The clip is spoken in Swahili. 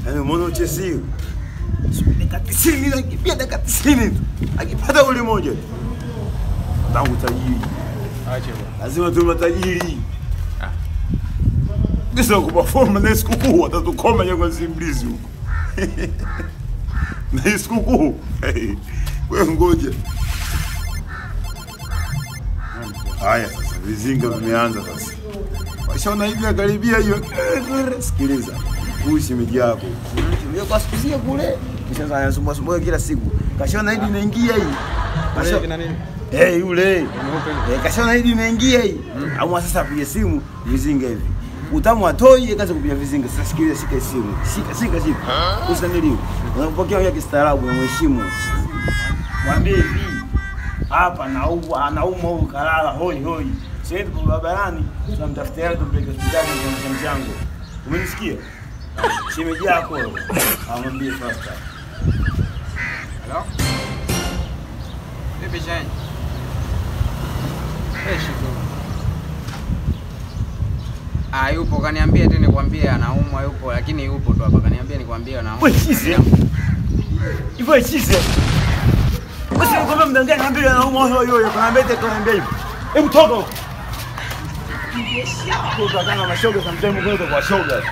Yaani umeona uchezi. Dakika 90 nakimbia dakika 90. Akipata goli moja. Tangu tajiri. Acha bwana. Lazima tuwe matajiri. Ndio kuperform na sikukuu watatukoma yango Simblizi huko. Na sikukuu. Wewe ngoja. Haya sasa vizinga vimeanza sasa. Washaona hivi karibia hiyo. Sikiliza. Kuishi miji yako. Ndio kwa sikusia kule. Kisha anasumbua kila siku. Kashaona hivi inaingia hii. Kashaona nini? Yule. Kashaona hivi inaingia hii. Au sasa apige simu vizinga hivi. Utamu atoi kaza kupiga vizinga. Sasa sikiliza, shika simu. Shika. Usiniliwe. Unapokea yeye kistaarabu na mheshimu. Mwambie hivi. Hapa anauma huyu kalala hoi. Sasa tuko barabarani, tunamtafutia yeye tumpeleke hospitali kwa mchango. Umenisikia? Shemeji yako. Amwambie faster. Hello? Bibi Jane. Yupo kaniambia tu nikwambie anaumwa yupo, lakini yupo tu hapa kaniambia nikwambie anaumwa. Wewe chizi. Hivyo chizi. Basi nikwambia mdanganya niambia anaumwa huyo kaniambia tunaambia hivyo. Hebu toka. Kwa kama mashoga sometimes kwa shoga.